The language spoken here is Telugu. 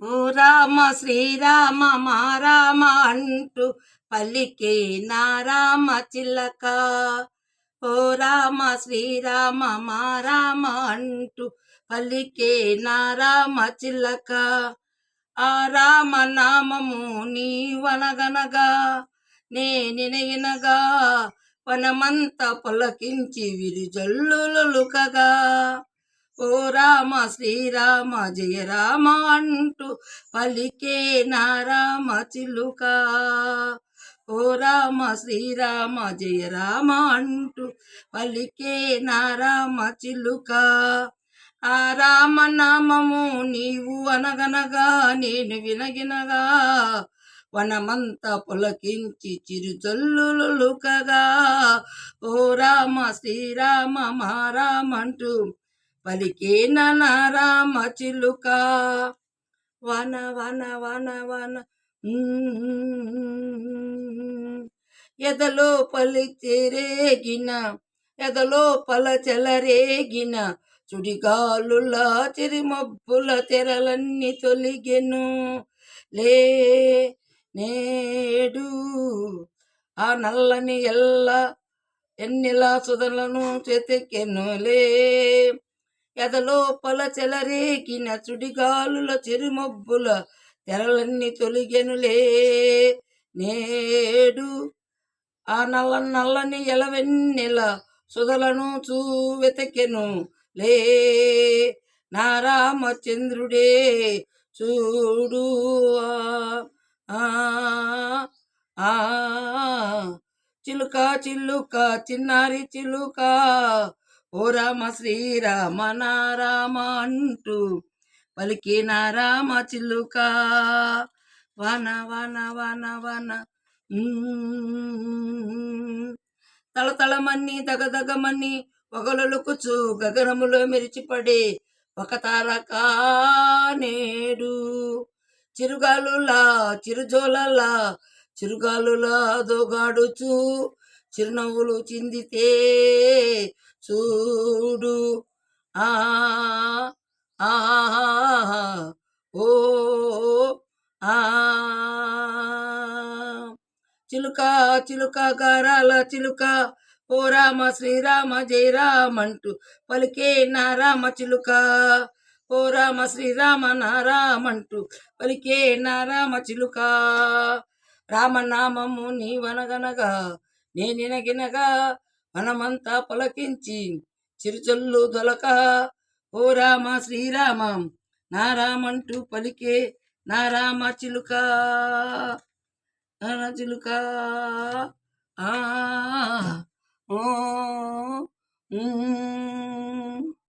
ఓ రామ శ్రీరామ మా రామ అంటూ పలికే నా రామ చిలక. ఓ రామ శ్రీరామ మా రామ అంటూ పలికే నా రామ చిలక. ఆ రామ నామము నీవనగనగా నేనినగా వనమంతా పొలకించి విరిజల్లులుకగా. ఓ రామ శ్రీరామ జయ రామ అంటూ పలికే నా రామ చిలుక. ఓ రామ శ్రీరామ జయ రామ అంటూ పలికే నా రామ చిలుక. ఆ రామ నామము నీవు అనగనగా నేను వినగినగా వనమంతా పులకించి చిరుజల్లులుకగా. ఓ రామ శ్రీరామ మా రామ అంటూ పలికే నా రామ చిలుక. వన వన వన వన ఎదలో పలిచెరేగిన ఎదలో పలచెలరేగిన చుడిగాలుల చిరిమబ్బుల తెరలన్నీ తొలిగెను లే నేడు. ఆ నల్లని ఎన్నిలా సుధలను చెతికెనులే. ఎదలోపల చెలరేగిన చుడిగాలుల చిరుమబ్బుల తెరలన్నీ తొలిగెనులే నేడు. ఆ నల్లని ఎలవెన్నెల సుధలను వెతకెను లే నా రామచంద్రుడే చూడు. ఆ ఆ చిలుక చిలుక చిన్నారి చిలుక ఓ రామ శ్రీరామ నా రామ అంటూ పలికి నా రామ చిలుక. వన వన వన వన తళతళమని దగదగమని పొగలొలుకుచు గగనములో మెరిచిపడే ఒక తారక నేడు. చిరుగాలులా చిరుజోలలా చిరుగాలులా దోగాడుచు చిరునవ్వులు చిందితే చూడు. ఆ ఓ ఆ చిలుక చిలుక గారాల చిలుక ఓ రామ శ్రీరామ జయ రామ అంటూ పలికే నా రామ చిలుక. ఓ రామ శ్రీరామ నా రామ అంటూ పలికే నా రామ చిలుక. రామనామము నీవనగనగా నేనినగినగా వనమంతా పొలకించి చిరుచొల్లు దొలక. ఓ రామ శ్రీరామ నా రామంటూ పలికే నా రామ చిలుక. చిలుక ఆ